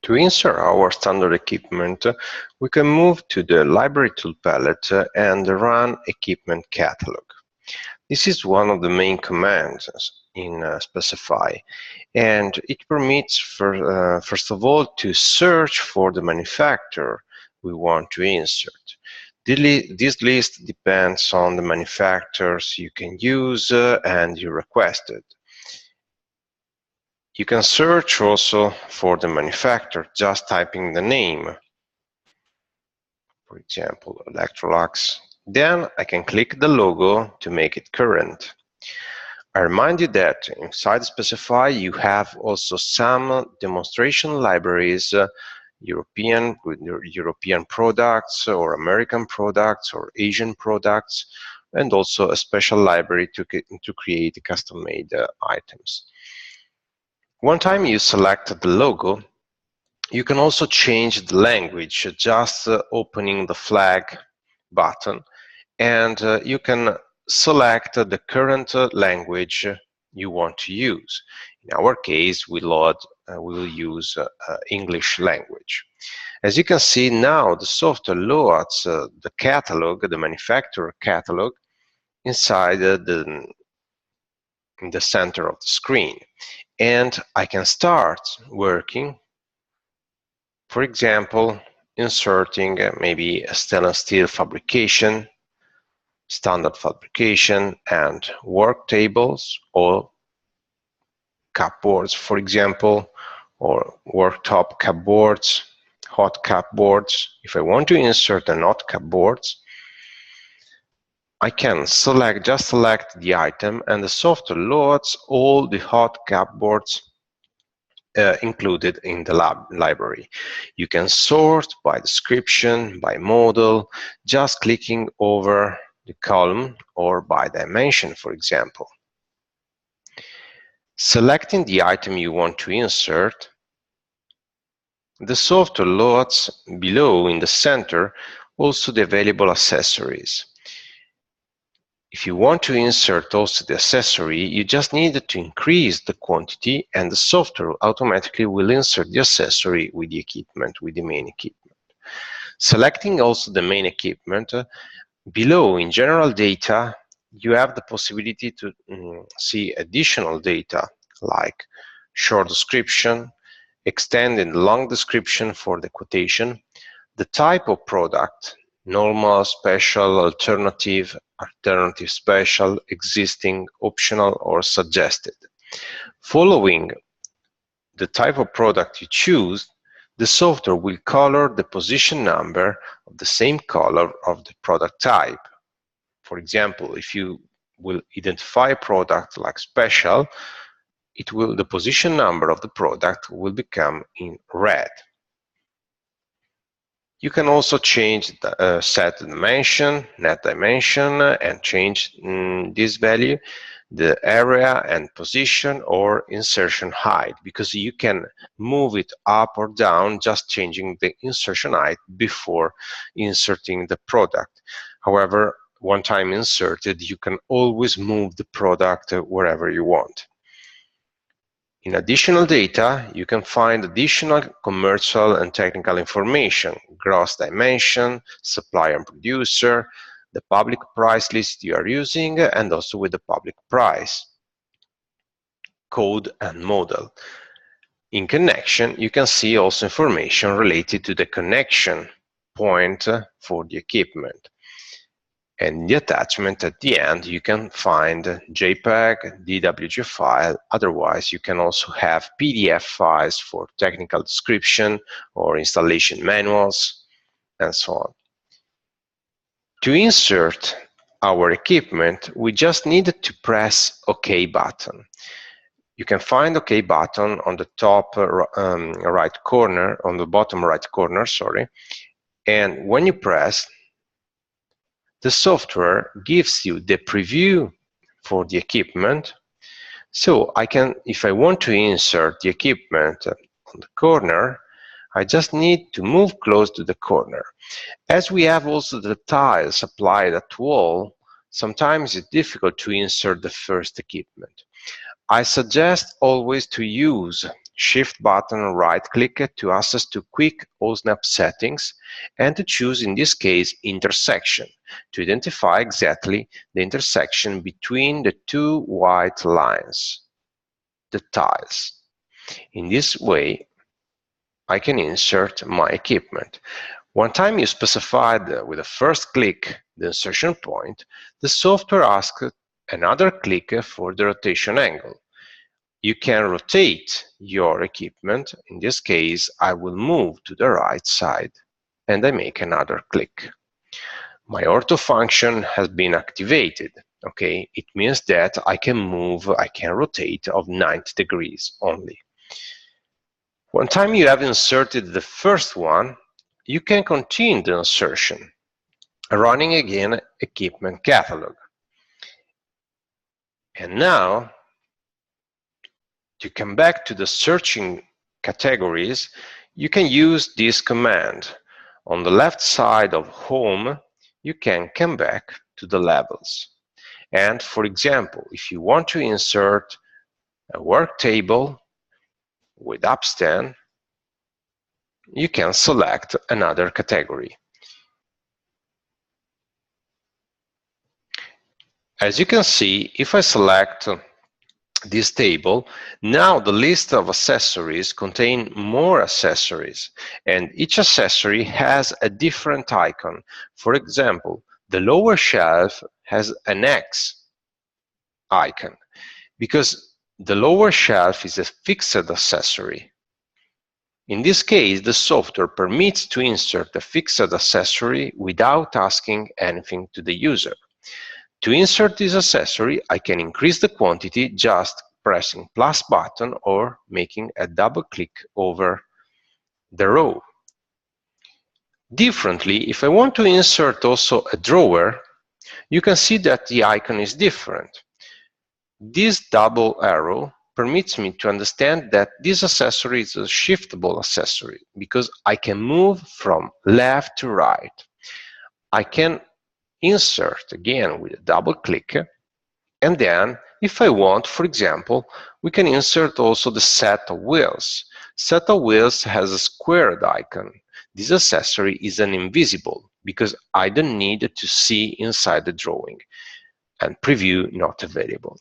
To insert our standard equipment, we can move to the Library tool palette and run Equipment Catalog. This is one of the main commands in Specifi, and it permits, first of all, to search for the manufacturer we want to insert. This list depends on the manufacturers you can use and you requested. You can search also for the manufacturer just typing the name. For example, Electrolux. Then I can click the logo to make it current. I remind you that inside Specifi you have also some demonstration libraries, European products or American products or Asian products, and also a special library to create custom-made items. One time you select the logo, you can also change the language just opening the flag button, and you can select the current language you want to use. In our case, we will use English language. As you can see now, the software loads the catalog, the manufacturer catalog, inside in the center of the screen. And I can start working, for example, inserting maybe a stainless steel fabrication, standard fabrication, and work tables or cupboards, for example, or worktop cupboards, hot cupboards. If I want to insert a hot cupboards, I can just select the item, and the software loads all the hot cupboards included in the library. You can sort by description, by model, just clicking over the column, or by dimension, for example. Selecting the item you want to insert, the software loads below in the center also the available accessories. If you want to insert also the accessory, you just need to increase the quantity, and the software automatically will insert the accessory with the equipment, with the main equipment. Selecting also the main equipment, below in general data, you have the possibility to see additional data like short description, extended long description for the quotation, the type of product, normal, special, alternative, special, existing, optional, or suggested. Following the type of product you choose, the software will color the position number of the same color of the product type. For example, if you will identify a product like special, the position number of the product will become in red. You can also change the set dimension, net dimension, and change this value, the area and position, or insertion height, because you can move it up or down just changing the insertion height before inserting the product. However, one time inserted, you can always move the product wherever you want. In additional data, you can find additional commercial and technical information, gross dimension, supplier and producer, the public price list you are using, and also with the public price, code and model. In connection, you can see also information related to the connection point for the equipment. And in the attachment at the end, you can find JPEG, DWG file. Otherwise, you can also have PDF files for technical description or installation manuals, and so on. To insert our equipment, we just need to press OK button. You can find OK button on the top right corner, on the bottom right corner, sorry. And when you press, the software gives you the preview for the equipment. So I can, if I want to insert the equipment on the corner, I just need to move close to the corner. As we have also the tiles applied at wall, sometimes it's difficult to insert the first equipment. I suggest always to use Shift button, right click to access to quick OSNAP settings and to choose, in this case, intersection to identify exactly the intersection between the two white lines, the tiles. In this way, I can insert my equipment. One time you specified with the first click the insertion point, the software asks another click for the rotation angle. You can rotate your equipment. In this case, I will move to the right side and I make another click. My ortho function has been activated. Okay, it means that I can move, I can rotate of 90 degrees only. One time you have inserted the first one, you can continue the insertion, running again equipment catalog. And now, to come back to the searching categories, you can use this command. On the left side of Home, you can come back to the levels. And for example, if you want to insert a work table with upstand, you can select another category. As you can see, if I select this table, now the list of accessories contain more accessories, and each accessory has a different icon. For example, the lower shelf has an X icon because the lower shelf is a fixed accessory. In this case, the software permits to insert a fixed accessory without asking anything to the user. To insert this accessory, I can increase the quantity just pressing plus button or making a double click over the row. Differently, if I want to insert also a drawer, you can see that the icon is different. This double arrow permits me to understand that this accessory is a shiftable accessory because I can move from left to right. I can insert again with a double click, and then if I want, for example, we can insert also the set of wheels. Set of wheels has a squared icon. This accessory is an invisible because I don't need to see inside the drawing, and preview not available.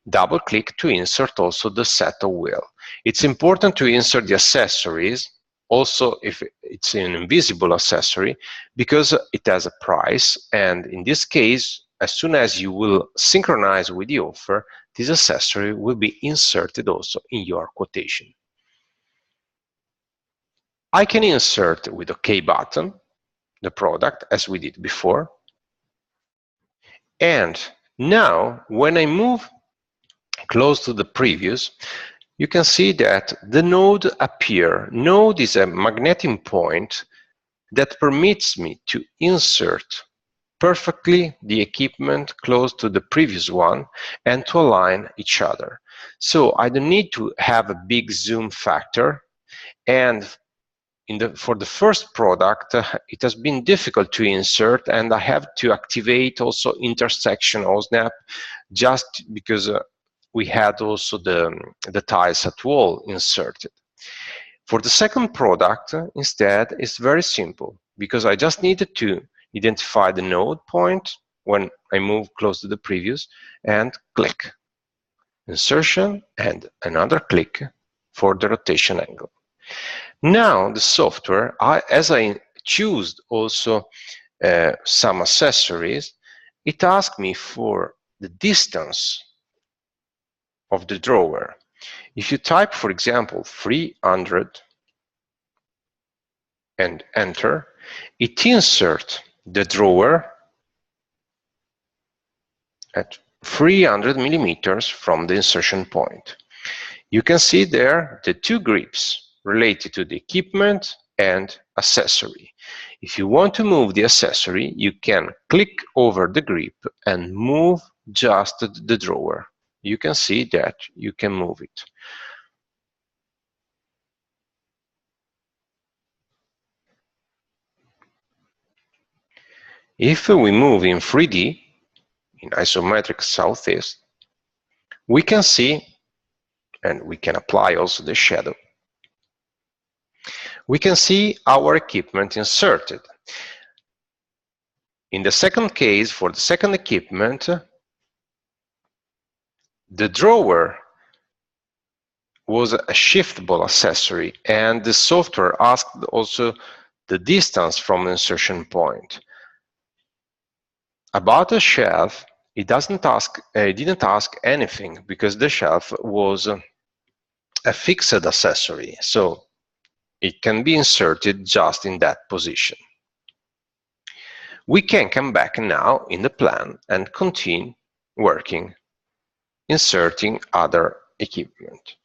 Double click to insert also the set of wheel. It's important to insert the accessories also if it's an invisible accessory because it has a price, and in this case, as soon as you will synchronize with the offer, this accessory will be inserted also in your quotation. I can insert with OK button the product as we did before, and now when I move close to the previous, you can see that the node appear. Node is a magnetic point that permits me to insert perfectly the equipment close to the previous one and to align each other. So I don't need to have a big zoom factor, and for the first product, it has been difficult to insert, and I have to activate also intersection OSNAP just because we had also the tiles at wall inserted. For the second product, instead, it's very simple because I just needed to identify the node point when I move close to the previous and click. Insertion and another click for the rotation angle. Now the software, as I choose also some accessories, it asks me for the distance of the drawer. If you type, for example, 300 and enter, it inserts the drawer at 300 millimeters from the insertion point. You can see there the two grips related to the equipment and accessory. If you want to move the accessory, you can click over the grip and move just the drawer. You can see that you can move it. If we move in 3D, in isometric southeast, we can see and we can apply also the shadow, we can see our equipment inserted. In the second case, for the second equipment, the drawer was a shiftable accessory, and the software asked also the distance from the insertion point. About the shelf, it didn't ask anything because the shelf was a fixed accessory, so it can be inserted just in that position. We can come back now in the plan and continue working, inserting other equipment.